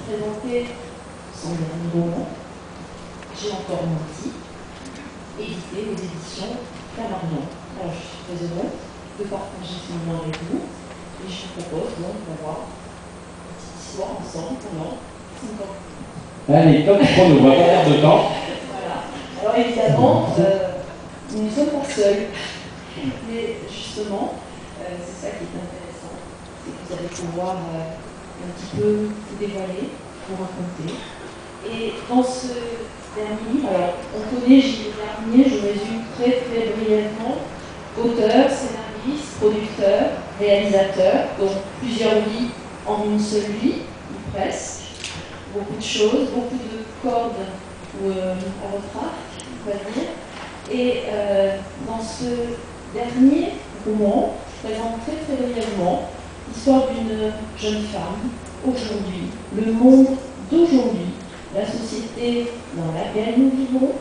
présenter son dernier roman, J'ai encore menti, édité aux éditions Flammarion. Alors je suis très heureuse de partager ce moment avec vous et je vous propose donc d'avoir une petite histoire ensemble pendant 50 minutes. Allez, top chrono, on va pas perdre de temps. Voilà. Alors évidemment, nous ne sommes pas seuls, mais justement, c'est ça qui est intéressant, c'est que vous allez pouvoir un petit peu vous dévoiler, vous raconter. Et dans ce dernier livre, alors on connaît Gilles Garnier, je résume très très brièvement, auteur, scénariste, producteur, réalisateur, donc plusieurs vies en une seule vie, ou presque, beaucoup de choses, beaucoup de cordes à votre arc, on va dire. Et dans ce dernier roman, je présente très très brièvement l'histoire d'une jeune femme, aujourd'hui, le monde d'aujourd'hui, la société dans laquelle nous vivons.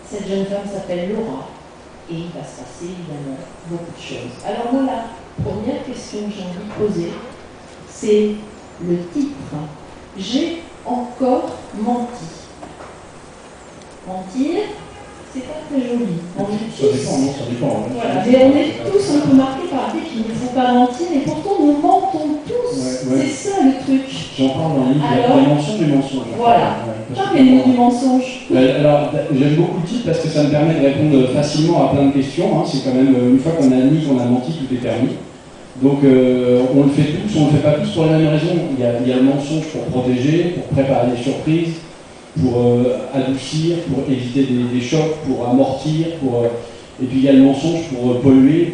Cette jeune femme s'appelle Laura et il va se passer évidemment beaucoup de choses. Alors moi, la première question que j'ai envie de poser, c'est le titre. J'ai encore menti. Mentir, c'est pas très joli. Ça dépend. Voilà. Mais on est tous un peu marqués par l'idée qu'il ne faut pas mentir et pourtant nous mentons tous. Ouais. C'est ça le truc. J'en parle dans le livre, il y a la mention du mensonge. Voilà. Parlez-nous du mensonge. Alors, j'aime beaucoup le titre parce que ça me permet de répondre facilement à plein de questions. Hein. C'est quand même, une fois qu'on a admis qu'on a menti, tout est permis. Donc, on le fait tous, on ne le fait pas tous pour les mêmes raisons. Il y a le mensonge pour protéger, pour préparer des surprises, pour adoucir, pour éviter des chocs, pour amortir, et puis il y a le mensonge pour polluer,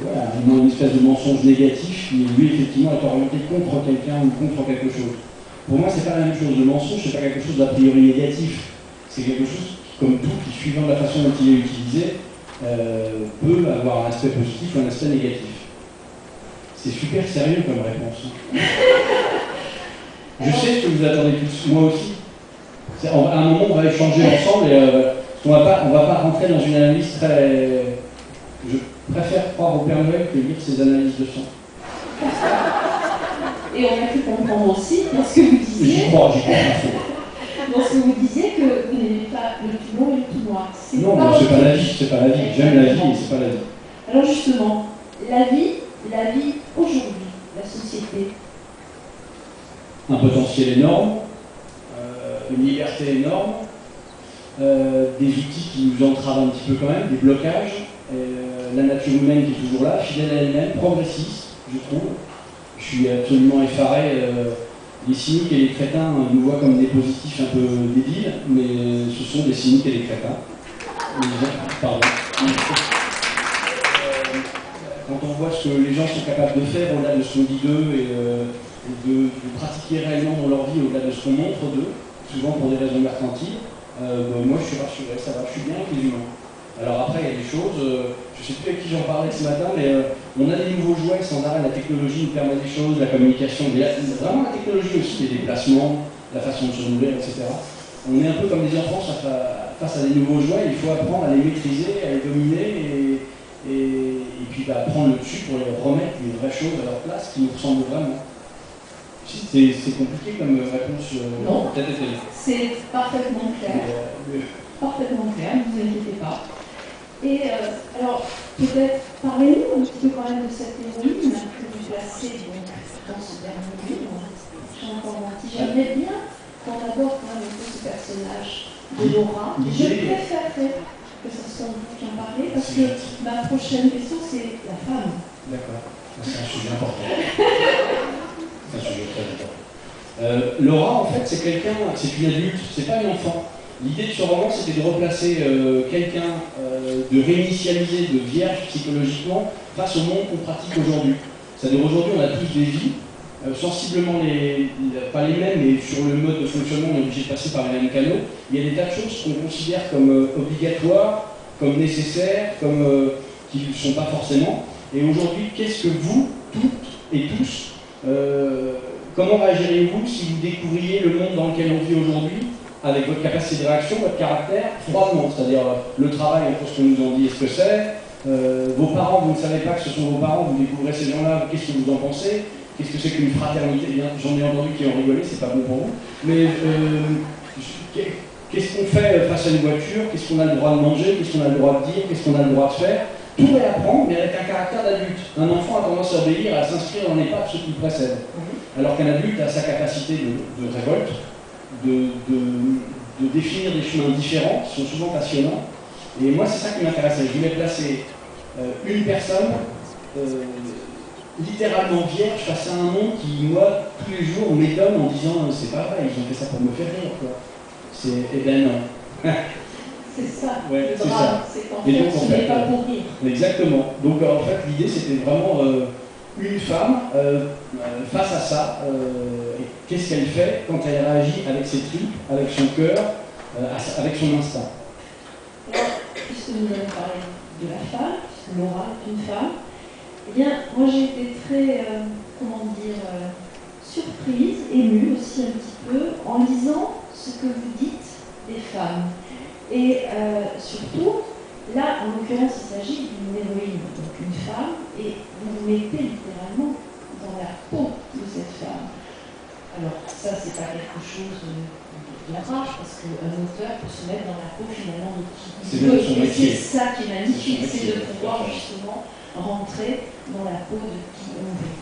voilà, une espèce de mensonge négatif qui, lui, effectivement, est orienté contre quelqu'un ou contre quelque chose. Pour moi, c'est pas la même chose. Le mensonge, c'est pas quelque chose d'a priori négatif. C'est quelque chose qui, comme tout, qui, suivant la façon dont il est utilisé, peut avoir un aspect positif ou un aspect négatif. C'est super sérieux comme réponse. Je sais ce que vous attendez tous, moi aussi. À un moment, on va échanger ensemble et on va pas rentrer dans une analyse très... Je préfère croire au Père Noël que lire ses analyses de sang. Et on a pu comprendre aussi dans ce que vous disiez. J'y crois. Dans ce que vous disiez que vous n'aimez pas le tout blanc et le tout noir. Non, mais c'est pas la vie, c'est pas la vie. J'aime la vie et c'est pas la vie. Alors justement, la vie aujourd'hui, la société. Un potentiel énorme, une liberté énorme, des outils qui nous entravent un petit peu quand même, des blocages, la nature humaine qui est toujours là, fidèle à elle-même, progressiste, je trouve. Je suis absolument effaré. Les cyniques et les crétins nous voient comme des positifs un peu débiles, mais ce sont des cyniques et des crétins. Pardon. Quand on voit ce que les gens sont capables de faire au-delà de ce qu'on dit d'eux et de pratiquer réellement dans leur vie au-delà de ce qu'on montre d'eux, souvent pour des raisons mercantiles, moi je suis rassuré, ça va, je suis bien avec les humains. Alors après, il y a des choses, je ne sais plus avec qui j'en parlais ce matin, mais on a des nouveaux jouets sans arrêt, la technologie nous permet des choses, la communication, vraiment la technologie aussi, les déplacements, la façon de se nourrir, etc. On est un peu comme des enfants face à des nouveaux jouets, il faut apprendre à les maîtriser, à les dominer et puis prendre le dessus pour les remettre les vraies choses à leur place qui nous ressemblent vraiment. C'est compliqué comme réponse. Non, c'est parfaitement clair. Parfaitement clair, ne vous inquiétez pas. Et alors, peut-être, parlez-nous un petit peu quand même de cette héroïne que vous placez dans ce dernier livre. J'ai encore menti. J'aimerais bien qu'on aborde quand même un peu ce personnage de Laura. Je préférerais que ce soit vous qui en parlez, parce que ma prochaine question, c'est la femme. D'accord, c'est un sujet important. C'est un sujet très important. Laura, en fait, c'est quelqu'un, c'est une adulte, c'est pas une enfant. L'idée de ce roman, c'était de replacer quelqu'un, de réinitialiser, de vierge psychologiquement, face au monde qu'on pratique aujourd'hui. C'est-à-dire aujourd'hui, on a tous des vies, sensiblement pas les mêmes, mais sur le mode de fonctionnement, on est obligé de passer par les mêmes canaux. Il y a des tas de choses qu'on considère comme obligatoires, comme nécessaires, qui ne sont pas forcément. Et aujourd'hui, qu'est-ce que vous, toutes et tous, comment réagiriez-vous si vous découvriez le monde dans lequel on vit aujourd'hui, avec votre capacité de réaction, votre caractère, froidement, c'est-à-dire le travail entre ce qu'on nous en dit et ce que c'est, Vos parents, vous ne savez pas que ce sont vos parents, vous découvrez ces gens-là, qu'est-ce que vous en pensez? Qu'est-ce que c'est qu'une fraternité? J'en ai entendu qui ont rigolé, c'est pas bon pour vous. Mais qu'est-ce qu'on fait face à une voiture? Qu'est-ce qu'on a le droit de manger? Qu'est-ce qu'on a le droit de dire? Qu'est-ce qu'on a le droit de faire? Tout réapprendre, mais avec un caractère d'adulte. Un enfant a tendance à obéir, à s'inscrire dans les pas de ceux qui le précèdent. Alors qu'un adulte a sa capacité de révolte, de définir des chemins différents, qui sont souvent passionnants. Et moi, c'est ça qui m'intéressait. Je voulais placer une personne littéralement vierge face à un monde qui, moi, tous les jours, m'étonne en disant c'est pas vrai, ils ont fait ça pour me faire rire, quoi. Eh ben non. C'est ça, ouais, le drame, c'est qu'en fait, ce n'est pas pour rire. Exactement. Donc, en fait, l'idée, c'était vraiment une femme face à ça. Qu'est-ce qu'elle fait quand elle réagit avec ses tripes, avec son cœur, avec son instinct? Alors, puisque nous allons parler de la femme, puisque Laura est une femme, eh bien, moi j'ai été très, surprise, émue aussi un petit peu, en lisant ce que vous dites des femmes. Et surtout, là, en l'occurrence, il s'agit d'une héroïne, donc une femme, et vous vous mettez littéralement dans la peau de cette femme. Alors, ça, c'est pas quelque chose de rare, parce qu'un auteur peut se mettre dans la peau finalement de qui il veut. Et c'est ça qui est magnifique, c'est de pouvoir justement rentrer dans la peau de qui on veut.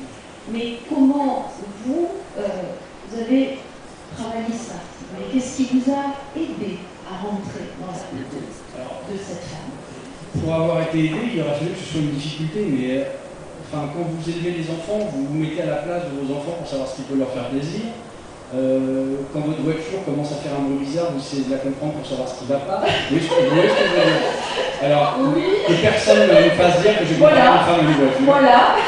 Mais comment vous, vous avez travaillé ça? Qu'est-ce qui vous a aidé à rentrer dans la peau de cette femme? Pour avoir été aidé, il aurait fallu que ce soit une difficulté, mais enfin, quand vous élevez les enfants, vous vous mettez à la place de vos enfants pour savoir ce qui peut leur faire plaisir. Quand votre voiture commence à faire un bruit bizarre, vous essayez de la comprendre pour savoir ce qui ne va pas. Vous voyez ce que je veux dire? Alors, oui. Que personne ne me fasse dire que je comprends une femme et une voiture. Voilà.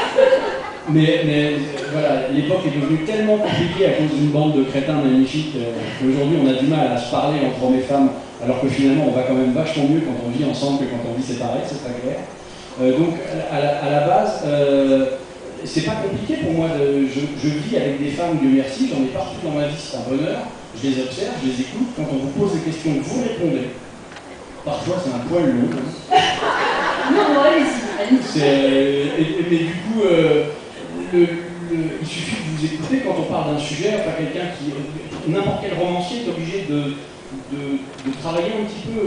Mais voilà, l'époque est devenue tellement compliquée à cause d'une bande de crétins magnifiques qu'aujourd'hui on a du mal à se parler entre hommes et femmes, alors que finalement on va quand même vachement mieux quand on vit ensemble que quand on vit séparés, c'est très clair. Donc à la base, c'est pas compliqué pour moi. Je vis avec des femmes, Dieu merci, j'en ai partout dans ma vie, c'est un bonheur. Je les observe, je les écoute. Quand on vous pose des questions, vous répondez. Parfois c'est un poil long. Non, allez-y. Mais du coup, il suffit de vous écouter quand on parle d'un sujet, enfin quelqu'un qui, n'importe quel romancier est obligé de travailler un petit peu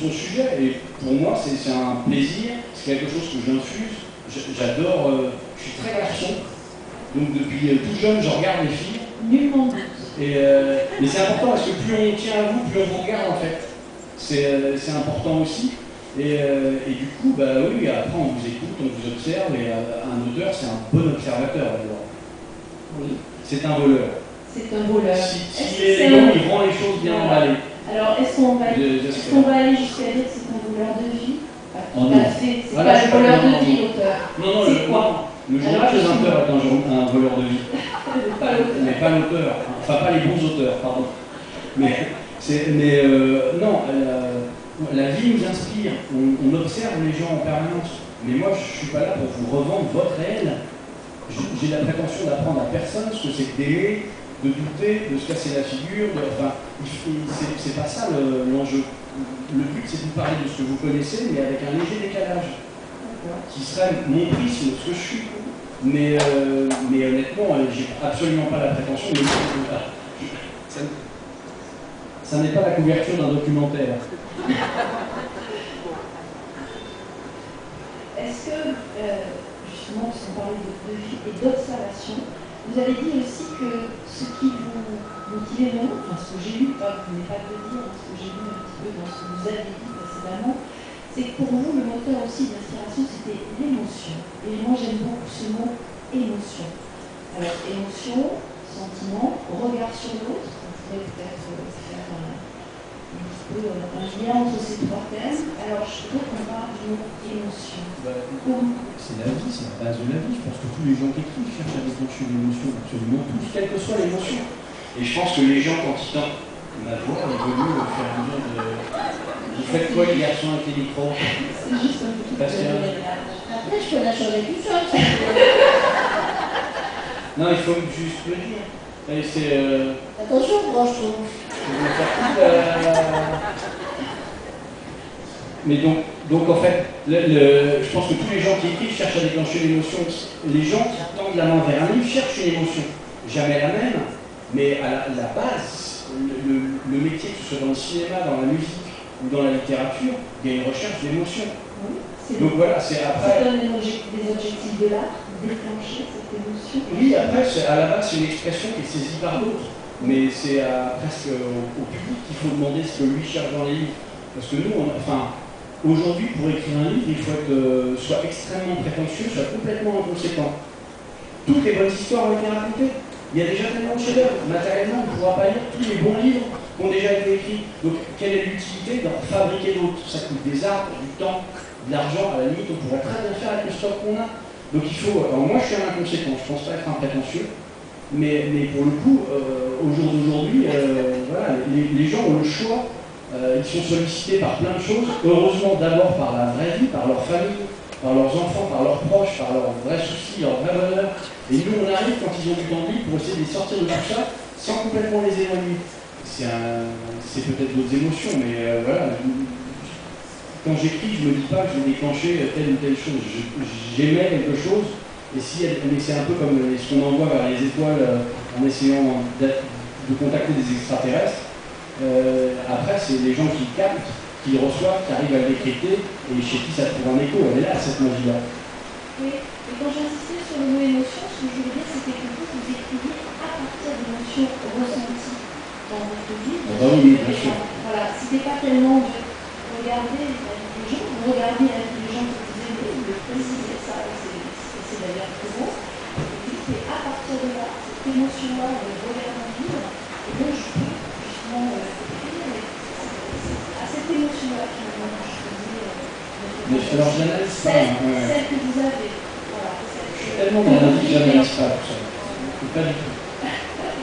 son sujet. Et pour moi, c'est un plaisir, c'est quelque chose que j'infuse. J'adore, je suis très garçon, donc depuis tout jeune, je regarde les filles. Nullement. Mais c'est important parce que plus on tient à vous, plus on vous regarde en fait. C'est important aussi. Et du coup, bah oui, après on vous écoute, on vous observe, et un auteur, c'est un bon observateur d'abord. Oui. C'est un voleur. C'est un voleur. Si élégant, il rend les choses bien emballées. Alors, est-ce qu'on va aller jusqu'à dire que c'est un voleur de vie? Oh, c'est pas le voleur de vie, l'auteur. Non, c'est quoi? Le journal des auteurs est un voleur de vie. Mais pas l'auteur. Enfin, pas les bons auteurs, pardon. Non, la vie nous inspire. On observe les gens en permanence. Mais moi, je ne suis pas là pour vous revendre votre réel. J'ai la prétention d'apprendre à personne ce que c'est que d'aimer, de douter, de se casser la figure. C'est pas ça l'enjeu. Le but, c'est de vous parler de ce que vous connaissez, mais avec un léger décalage, qui serait mon prisme, ce que je suis. Mais honnêtement, j'ai absolument pas la prétention de ça n'est pas la couverture d'un documentaire. Est-ce que, justement, puisqu'on parlait de vie et d'observation, vous avez dit aussi que ce qui vous motivait vraiment, enfin ce que j'ai lu, pas, vous n'avez pas de le dire, ce que j'ai lu un petit peu dans ce que vous avez dit précédemment, c'est que pour vous, le moteur aussi d'inspiration, c'était l'émotion. Et moi, j'aime beaucoup ce mot émotion. Alors, émotion, sentiment, regard sur l'autre, on pourrait peut-être faire un petit peu un lien entre ces trois thèmes. Alors, je voudrais qu'on parle du mot émotion. C'est la vie, c'est la base de la vie. Je pense que tous les gens qui écrivent cherchent à déclencher l'émotion, absolument tous, quelle que soit l'émotion. Et je pense que les gens, quand ils tentent ma voix, ils veulent me faire une dire de... Vous faites quoi les garçons avec les micros? C'est juste un petit peu de Après, je peux la changer tout seul. Non, il faut juste le dire. Attention, moi, je trouve. Je vais faire toute la... Mais donc en fait, je pense que tous les gens qui écrivent cherchent à déclencher l'émotion. Les gens qui tendent la main vers un livre cherchent une émotion. Jamais la même, mais à la base, le métier, que ce soit dans le cinéma, dans la musique ou dans la littérature, il y a une recherche d'émotion. Oui, donc voilà, c'est après. C'est un des objectifs de l'art, déclencher cette émotion. Oui, après, à la base, c'est une expression qui est saisie par d'autres. Mais c'est presque au public qu'il faut demander ce que lui cherche dans les livres. Parce que nous, aujourd'hui, pour écrire un livre, il faut être soit extrêmement prétentieux, soit complètement inconséquent. Toutes les bonnes histoires ont été racontées. Il y a déjà tellement de chefs-d'œuvre. Matériellement, on ne pourra pas lire tous les bons livres qui ont déjà été écrits. Donc, quelle est l'utilité d'en fabriquer d'autres? Ça coûte des arbres, du temps, de l'argent. À la limite, on pourrait très bien faire avec le stock qu'on a. Donc, il faut. Alors, moi, je suis un inconséquent. Je ne pense pas être un prétentieux. Mais pour le coup, au jour d'aujourd'hui, voilà, les gens ont le choix. Ils sont sollicités par plein de choses. Heureusement, d'abord par la vraie vie, par leur famille, par leurs enfants, par leurs proches, par leurs vrais soucis, leurs vrais bonheurs. Et nous, on arrive quand ils ont du temps libre pour essayer de les sortir de tout ça sans complètement les éloigner. C'est peut-être d'autres émotions, mais voilà. Quand j'écris, je ne me dis pas que je vais déclencher telle ou telle chose. J'aimais quelque chose, et mais c'est un peu comme ce qu'on envoie vers les étoiles en essayant de contacter des extraterrestres. Après, c'est les gens qui captent, qui le reçoivent, qui arrivent à le décrypter, et chez qui ça trouve un écho. Elle est là, cette magie-là. Oui, et quand j'insistais sur le mot émotion, ce que je voulais dire, c'était que vous écrivez à partir d'émotions ressenties dans votre vie. Oui, bien sûr. Voilà, c'était pas tellement de regarder la vie des gens, vous regardez la vie des gens que vous aimez, vous le précisez ça, et c'est d'ailleurs très bon. Et à partir de là, cette émotion-là, on le regarde en vivre, et donc je peux justement écrire, à cette émotion-là, finalement, que je faisais. Mais alors, je l'analyse pas. Celle que vous avez. Voilà, je suis tellement dans la vie que j'analyse pas tout ça. Pas du tout.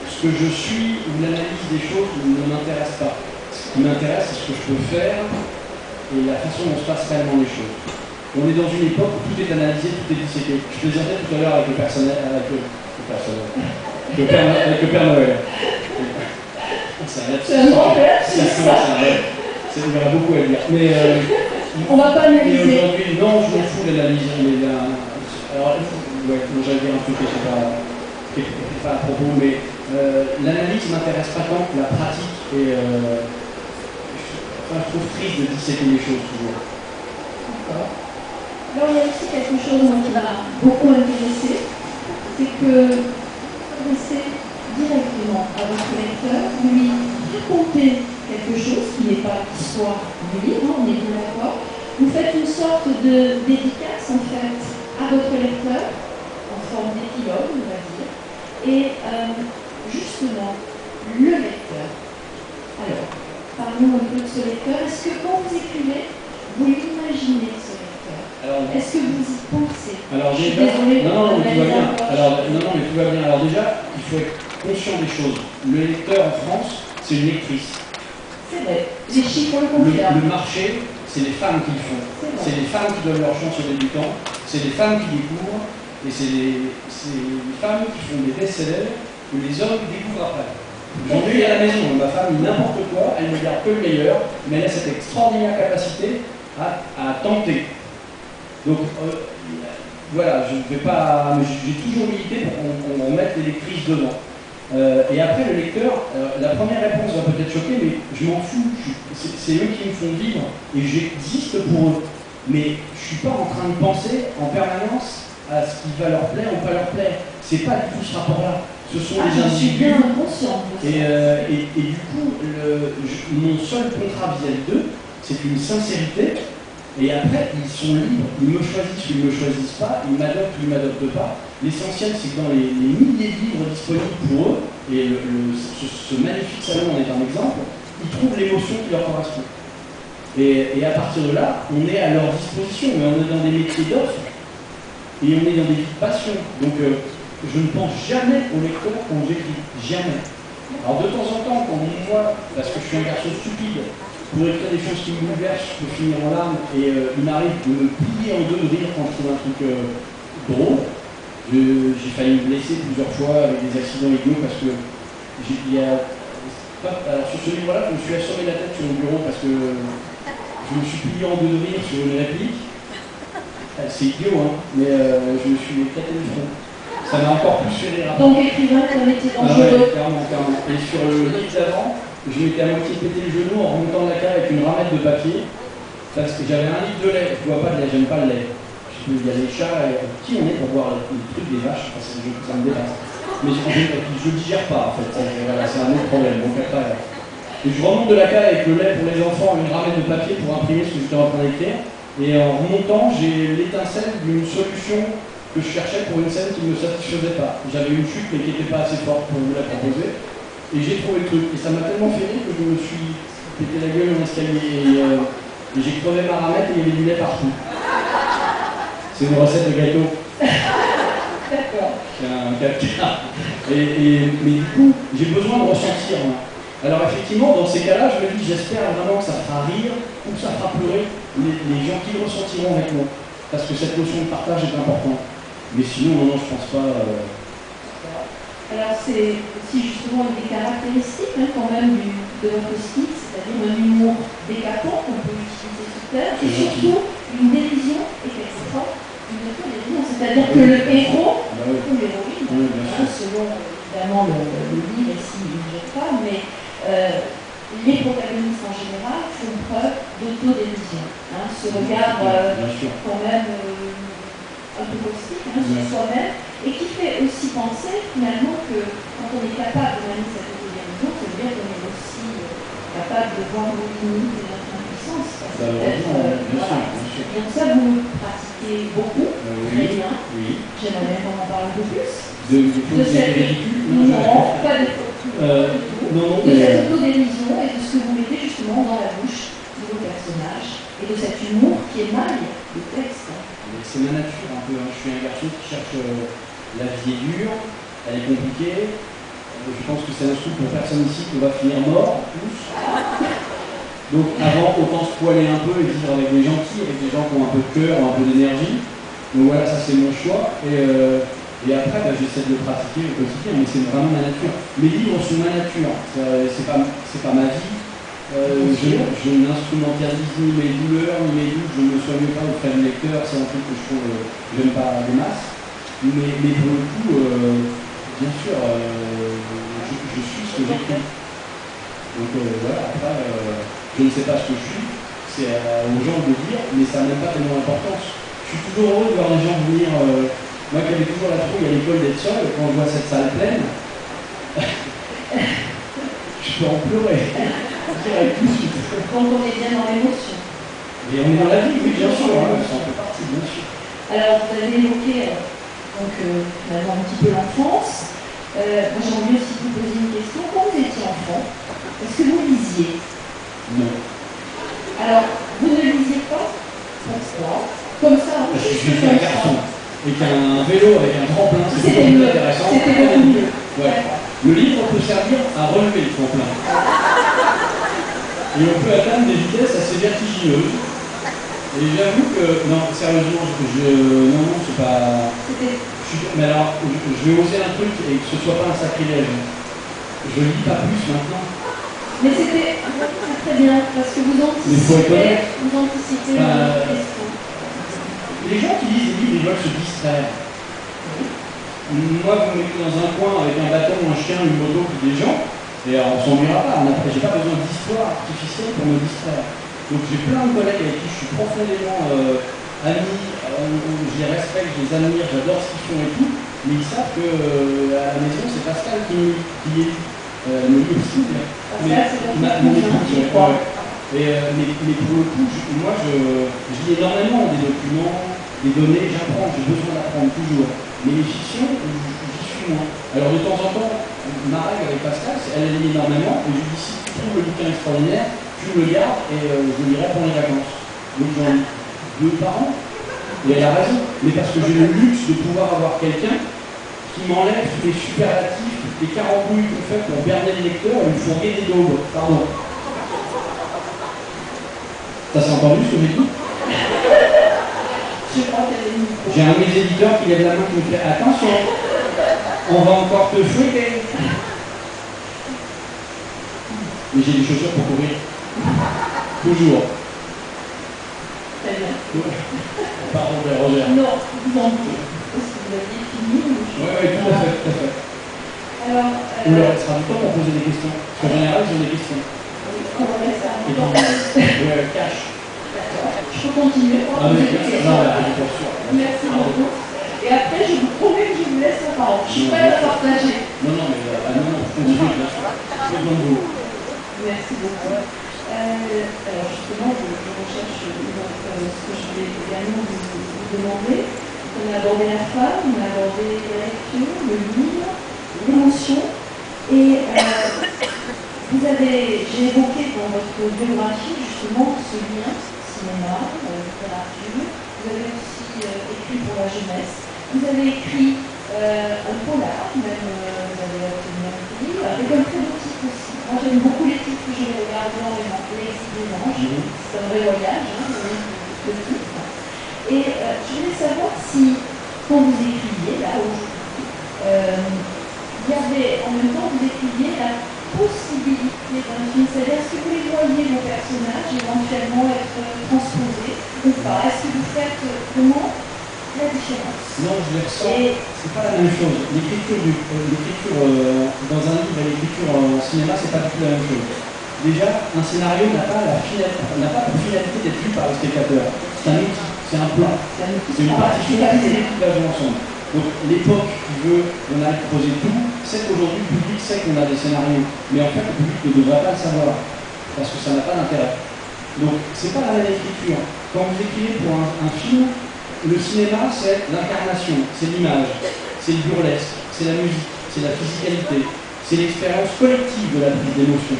Ce que je suis ou l'analyse des choses ne m'intéresse pas. Ce qui m'intéresse, c'est ce que je peux faire et la façon dont se passent réellement les choses. On est dans une époque où tout est analysé, tout est disséqué. Je plaisantais tout à l'heure avec le personnel, avec le Père Noël. C'est un grand père, il y aura beaucoup à dire. Mais on va pas analyser. Aujourd'hui, non, je m'en fous de l'analyse. Alors, ouais, j'allais dire un truc qui n'était pas à propos, mais l'analyse ne m'intéresse pas tant que la pratique. Et je trouve triste de disséquer les choses toujours. D'accord. Alors, il y a aussi quelque chose qui m'a beaucoup intéressé, c'est que vous adressez directement à votre lecteur, lui raconter quelque chose qui n'est pas l'histoire du livre, on est bien d'accord. Vous faites une sorte de dédicace en fait à votre lecteur, en forme d'épilogue, on va dire. Et justement, le lecteur. Alors, parlons un peu de ce lecteur. Est-ce que quand vous écrivez, vous l'imaginez ce lecteur? Est-ce que vous y pensez? Alors déjà, non, mais tout va bien. Mais tout va bien. Alors déjà, il faut être conscient des choses. Le lecteur en France, c'est une lectrice. C'est vrai. Les chiffres le confirment. Le marché, c'est les femmes qui le font. C'est les femmes qui donnent leur chance aux débutants. C'est les femmes qui découvrent. Et c'est les femmes qui font des best-sellers que les hommes découvrent après. J'en ai à la maison, ma femme dit n'importe quoi, elle me garde que le meilleur, mais elle a cette extraordinaire capacité à tenter. Donc voilà, je ne vais pas. J'ai toujours milité pour qu'on mette les lectrices dedans. Et après, le lecteur, la première réponse va peut-être choquer, mais je m'en fous. C'est eux qui me font vivre et j'existe pour eux. Mais je ne suis pas en train de penser en permanence à ce qui va leur plaire ou pas leur plaire. C'est pas du tout ce rapport-là. Ce sont les individus. Et du coup, mon seul contrat vis-à-vis d'eux, c'est une sincérité. Et après, ils sont libres. Ils me choisissent ou ils ne me choisissent pas. Ils m'adoptent ou ils ne m'adoptent pas. L'essentiel, c'est que dans les milliers de livres disponibles pour eux, et ce magnifique salon en est un exemple, ils trouvent l'émotion qui leur correspond. Et à partir de là, on est à leur disposition, mais on est dans des métiers d'offres, et on est dans des vies de passion. Donc, je ne pense jamais au lecteur quand j'écris. Jamais. Alors, de temps en temps, quand moi, parce que je suis un garçon stupide, pour écrire des choses qui me bouleversent, je peux finir en larmes, et il m'arrive de me plier en deux de rire quand je trouve un truc drôle. J'ai failli me blesser plusieurs fois avec des accidents idiots parce que alors sur ce livre-là, je me suis assommé la tête sur mon bureau parce que je me suis plié en deux de rire sur une réplique. C'est idiot, hein, mais je me suis éclaté le front. Ça m'a encore plus fait rire. Donc écrivain, c'est un métier Ah dangereux. ouais, clairement, clairement. Et sur le livre d'avant, je m'étais à moitié pété le genou en remontant la cave avec une ramette de papier, parce que j'avais un litre de lait. Je bois pas de lait, j'aime pas le lait. Il y a les chats, qui on est pour boire les trucs des vaches, parce que ça me dépasse. Mais je digère pas en fait, voilà, c'est un autre problème. Donc après, et je remonte de la cave avec le lait pour les enfants, une ramette de papier pour imprimer ce que j'étais en train d'écrire. Et en remontant, j'ai l'étincelle d'une solution que je cherchais pour une scène qui ne me satisfaisait pas. J'avais une chute mais qui n'était pas assez forte pour vous la proposer. Et j'ai trouvé le truc. Et ça m'a tellement fait rire que je me suis pété la gueule dans l'escalier. Et j'ai crevé ma ramette et il y avait du lait partout. C'est une recette de gâteau. D'accord. C'est un caca. Mais du coup, j'ai besoin de ressentir. Moi. Alors effectivement, dans ces cas-là, je me dis, j'espère vraiment que ça fera rire ou que ça fera pleurer les gens qui le ressentiront avec moi. Parce que cette notion de partage est importante. Mais sinon, non, je pense pas. Alors c'est aussi justement une des caractéristiques quand même de votre style, c'est-à-dire un humour décapant qu'on peut utiliser tout à l'heure, et surtout une dérision, et quelquefois une autodérision, c'est-à-dire que le héros, ou l'héroïne, selon évidemment le livre et s'il ne jette pas, mais les protagonistes en général font preuve d'autodérision. Ce regard quand même un peu caustique sur soi-même, et qui fait aussi penser finalement que quand on est capable de manier cette autodérision, ça veut dire qu'on est aussi capable de voir nos limites et notre impuissance. Donc ça, vous pratiquez beaucoup, très bien. J'aimerais bien qu'on en parle un peu plus. De cette non, pas de de cette autodérision et de ce que vous mettez justement dans la bouche de vos personnages et de cet humour qui émaille le texte. C'est ma nature un peu. Je suis un garçon qui cherche la vie est dure, elle est compliquée. Je pense que c'est un truc pour personne ici qu'on va finir mort, tous. Donc avant, autant se poiler un peu et vivre avec des gentils, avec des gens qui ont un peu de cœur, un peu d'énergie. Donc voilà, ça c'est mon choix. Et après, j'essaie de le pratiquer au quotidien, mais c'est vraiment ma nature. Mes livres sont ma nature, c'est pas ma vie. Je n'instrumentalise ni mes douleurs, ni mes doutes, je ne me soigne pas auprès du lecteur, c'est un truc que je trouve j'aime pas des masses. Mais pour le coup, bien sûr, je suis ce que j'écris. Donc voilà, après, je ne sais pas ce que je suis, c'est aux gens de le dire, mais ça n'a même pas tellement d'importance. Je suis toujours heureux de voir les gens venir. Moi qui avais toujours la trouille à l'école d'être seul, quand je vois cette salle pleine, je peux en pleurer. Tout de suite. Donc on est bien dans l'émotion. Et on est dans la vie, oui, bien sûr, ça en fait partie, bien sûr. Alors vous avez évoqué finalement un petit peu l'enfance. Moi j'ai envie aussi de vous poser une question. Quand vous étiez enfant, est-ce que vous lisiez? Non. Alors, vous ne lisiez pas? Pourquoi? Comme ça, parce que je suis un garçon. Et qu'un vélo avec un tremplin, c'est beaucoup plus intéressant. C'était beaucoup mieux. Ouais. Le livre peut servir à relever le tremplin. Et on peut atteindre des vitesses assez vertigineuses. Et j'avoue que, non, sérieusement, non, c'est pas... Mais alors, je vais oser un truc et que ce soit pas un sacrilège. Je lis pas plus maintenant. Mais c'était très bien, parce que vous anticipez une question. Les gens qui lisent des livres, ils veulent se distraire. Moi, vous me mettez dans un coin avec un bâton, un chien, une moto, puis des gens, et on s'ennuiera pas. J'ai pas besoin d'histoire artificielle pour me distraire. Donc j'ai plein de collègues avec qui je suis profondément ami, je les respecte, je les admire, j'adore ce qu'ils font et tout, mais ils savent que à la maison, c'est Pascal qui est me lit aussi. Mais pour le coup, moi je lis énormément des documents, des données, j'apprends, j'ai besoin d'apprendre toujours. Mais les fictions, j'y suis moins. Alors de temps en temps, ma règle avec Pascal, elle lit énormément, et je lui dis si tu trouves le bouquin extraordinaire, tu me le gardes et je le lirai pendant les vacances. Donc j'en lis 2 par an, et elle a raison, mais parce que j'ai le luxe de pouvoir avoir quelqu'un qui m'enlève tous les superlatifs, les carambouilles qu'on fait pour berner le lecteur et me fourguer des daubes. Pardon. Ça s'est entendu ce que j'ai dit? J'ai un de mes éditeurs qui lève la main qui me fait attention, on va encore te fouetter. Mais j'ai des chaussures pour courir. Toujours. Pardon, Roger. Non, vous en prie. Est-ce que vous aviez fini ou... Oui, tout à fait, tout à fait. Alors, il leur restera du temps pour poser des questions. Parce qu'en général, ils ont des questions. on va rester un Et temps. puis, cash. D'accord. Je peux continuer. Ah, mais bien sûr, non, bien sûr. Merci beaucoup. Et après, je vous promets que je vous laisse la parole. Je suis prête à partager. Non, mais continuez, bien sûr. Je demande vous. Merci beaucoup. Alors justement, je recherche ce que je voulais également vous demander. On a abordé la femme, on a abordé la lecture, le livre, l'émotion. Et j'ai évoqué dans votre biographie justement ce lien cinéma, littérature. Vous avez aussi écrit pour la jeunesse. Vous avez écrit un polar, même vous avez obtenu un prix, avec un très beau titre aussi. Moi j'aime beaucoup les titres que je vais regarder en L'exil des anges. C'est un vrai voyage, le titre. Et je voulais savoir si, quand vous écriviez, là aujourd'hui, il y avait, en même temps, vous écriviez la possibilité d'un film. C'est-à-dire, est-ce que vous les voyez, vos personnages, éventuellement être transposés ou pas? Est-ce que vous faites comment la différence? Non, je les ressens. C'est pas la même chose. L'écriture dans un livre et l'écriture en cinéma, c'est pas du tout la même chose. Déjà, un scénario n'a pas pour finalité d'être vu par le spectateur. C'est un outil, c'est un plan, c'est une partition qui va jouer ensemble. Donc l'époque qui veut qu'on aille proposer tout, c'est qu'aujourd'hui le public sait qu'on a des scénarios, mais en fait le public ne devrait pas le savoir, parce que ça n'a pas d'intérêt. Donc c'est pas la même écriture. Quand vous écrivez pour un film, le cinéma c'est l'incarnation, c'est l'image, c'est le burlesque, c'est la musique, c'est la physicalité, c'est l'expérience collective de la prise d'émotion.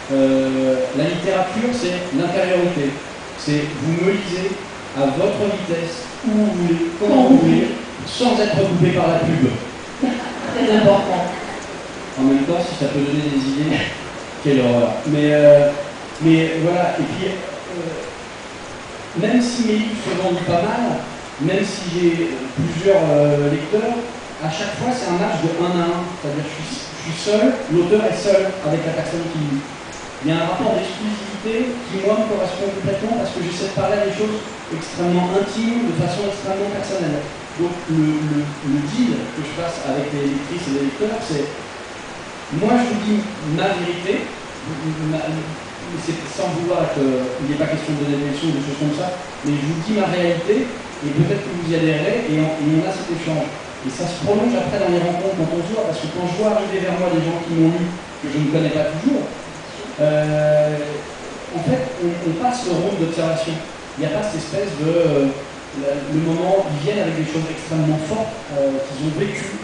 La littérature c'est l'intériorité, c'est vous me lisez à votre vitesse, où vous voulez, comment vous voulez, sans être coupé par la pub. Très important. En même temps, si ça peut donner des idées, quelle horreur. Mais voilà, et puis, même si mes livres se vendent pas mal, même si j'ai plusieurs lecteurs, à chaque fois c'est un match de 1 à 1. C'est-à-dire que je suis seul, l'auteur est seul avec la personne qui lit. Il y a un rapport d'exclusivité qui, moi, me correspond complètement parce que j'essaie de parler à des choses extrêmement intimes, de façon extrêmement personnelle. Donc, le deal que je fasse avec les lectrices et les lecteurs, c'est moi, je vous dis ma vérité, c'est sans vouloir être. Il n'est pas question de donner des leçons ou des choses comme ça, mais je vous dis ma réalité et peut-être que vous y adhérez et on a cet échange. Et ça se prolonge après dans les rencontres quand on se voit, parce que quand je vois arriver vers moi des gens qui m'ont lu, que je ne connais pas toujours, en fait, on passe le rôle d'observation. Il n'y a pas cette espèce de... le moment, ils viennent avec des choses extrêmement fortes qu'ils ont vécues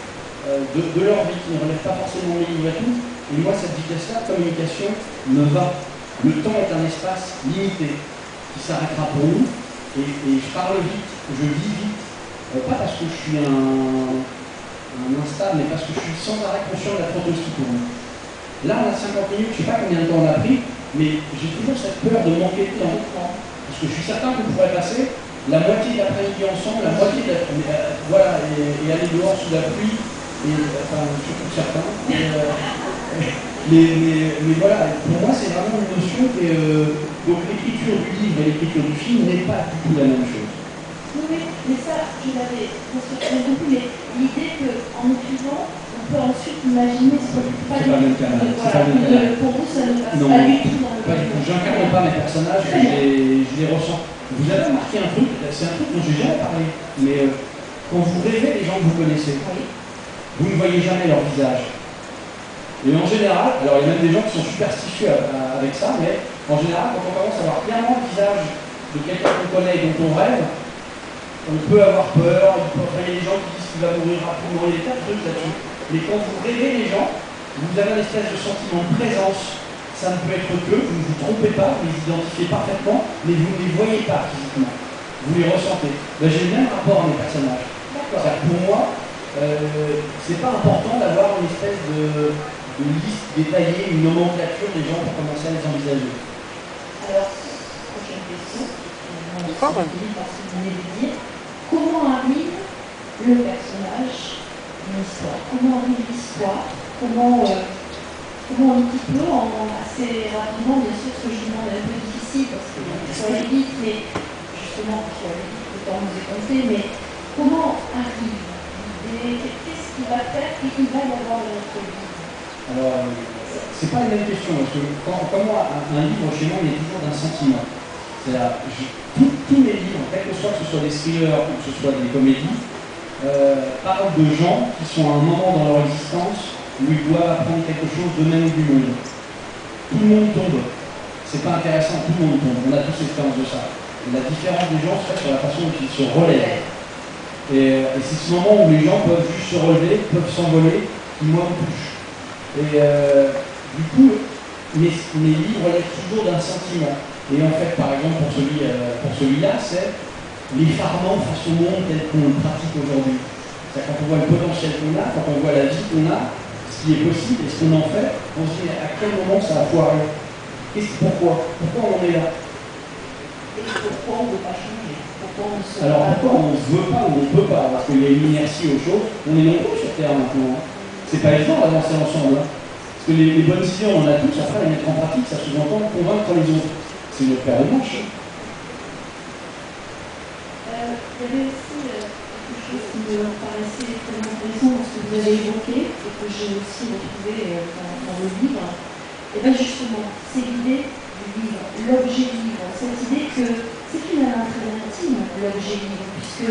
de leur vie, qui ne relèvent pas forcément des livres et tout. Et moi, cette vitesse-là de communication me va. Le temps est un espace limité qui s'arrêtera pour nous. Et je parle vite, je vis vite. Pas parce que je suis un instable, mais parce que je suis sans arrêt conscient de la prototype pour vous. Là, on a 50 minutes, je ne sais pas combien de temps on a pris, mais j'ai toujours cette peur de manquer de temps. Parce que je suis certain qu'on pourrait passer la moitié de l'après-midi ensemble, la moitié de voilà, et aller dehors sous la pluie, et, enfin, surtout certains. Mais voilà, pour moi, c'est vraiment une notion que donc l'écriture du livre et l'écriture du film n'est pas du tout la même chose. Oui, mais ça, je l'avais beaucoup, mais l'idée qu'en écrivant, on peut ensuite imaginer ce que c'est pas le même canal. Pour vous, ça ne passe pas du tout dans le pas du tout. J'incarne pas mes personnages, je les ressens. Vous avez remarqué un truc, c'est un truc dont j'ai jamais parlé, mais quand vous rêvez les gens que vous connaissez, vous ne voyez jamais leur visage. Et en général, alors il y a même des gens qui sont superstitieux avec ça, mais en général, quand on commence à voir clairement le visage de quelqu'un qu'on connaît et dont on rêve, on peut avoir peur, il y a des gens qui disent qu'il va mourir rapidement, il y a des tas de trucs là-dessus. Mais quand vous rêvez les gens, vous avez un espèce de sentiment de présence. Ça ne peut être que, vous ne vous trompez pas, vous les identifiez parfaitement, mais vous ne les voyez pas physiquement. Vous les ressentez. Ben, j'ai le même rapport à mes personnages. Pour moi, c'est pas important d'avoir une espèce de liste détaillée, une nomenclature des gens pour commencer à les envisager. Alors, prochaine question. Parce que vous venez de dire, comment arrive le personnage d'une histoire? Comment arrive l'histoire? Comment un petit peu, assez rapidement, bien sûr, ce que je demande est un peu difficile parce que ça va vite, mais justement, le temps nous est compté, mais comment arrive l'idée, qu'est-ce qui va faire qu'il va y avoir dans notre vie? Alors, c'est pas une bonne question, parce que quand moi, un livre chez moi, il est toujours d'un sentiment. C'est-à-dire, tous mes livres, quel que ce soit des thrillers ou que ce soit des comédies, parlent de gens qui sont à un moment dans leur existence où ils doivent apprendre quelque chose d'eux-mêmes ou du monde. Tout le monde tombe. C'est pas intéressant, tout le monde tombe. On a tous l'expérience de ça. Et la différence des gens se fait sur la façon dont ils se relèvent. Et c'est ce moment où les gens peuvent juste se relever, peuvent s'envoler, qui moi me touche. Et du coup, mes livres relèvent toujours d'un sentiment. Et en fait, par exemple, pour celui-là, c'est l'effarement face au monde tel qu'on le pratique aujourd'hui. C'est-à-dire quand on voit le potentiel qu'on a, quand on voit la vie qu'on a, ce qui est possible et ce qu'on en fait, on se dit à quel moment ça a foiré. Pourquoi on en est là? Et pourquoi on ne veut pas changer? Alors pourquoi on ne veut pas ou on ne peut pas? Parce qu'il y a une inertie aux choses. On est nombreux sur Terre maintenant. C'est pas évident d'avancer ensemble. Parce que les bonnes idées, on en a tous, après les mettre en pratique, ça sous-entend convaincre les autres. C'est notre paire de manches. Il y avait aussi quelque chose qui me paraissait très intéressant dans ce que vous avez évoqué et que j'ai aussi retrouvé dans le livre. Et bien justement, c'est l'idée du livre, l'objet livre, cette idée que c'est finalement très intime, l'objet livre, puisque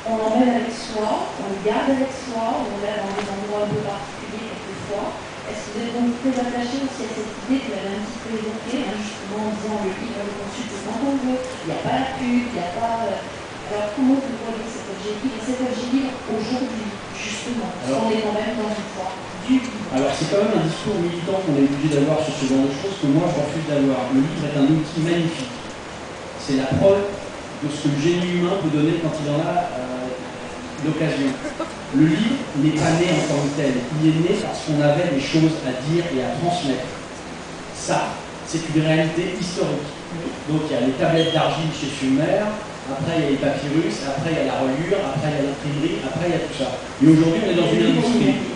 on l'emmène avec soi, on le garde avec soi, on l'a dans des endroits un peu particuliers quelquefois. Est-ce que vous êtes donc très attaché aussi à cette idée que vous avez un petit peu évoquée, justement en disant le livre, le consulte quand on veut, il n'y a pas la pub, il n'y a pas... Alors comment vous voyez cet objet livre et cet objet livre aujourd'hui, justement, on est quand même dans une forme du livre? Alors c'est quand même un discours militant qu'on est obligé d'avoir sur ce genre de choses que moi je refuse d'avoir. Le livre est un outil magnifique. C'est la preuve de ce que le génie humain peut donner quand il en a l'occasion. Le livre n'est pas né en tant que tel. Il est né parce qu'on avait des choses à dire et à transmettre. Ça, c'est une réalité historique. Donc il y a les tablettes d'argile chez Sumer, après il y a les papyrus, après il y a la reliure, après il y a l'imprimerie, après il y a tout ça. Et aujourd'hui on est dans une industrie.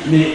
Mais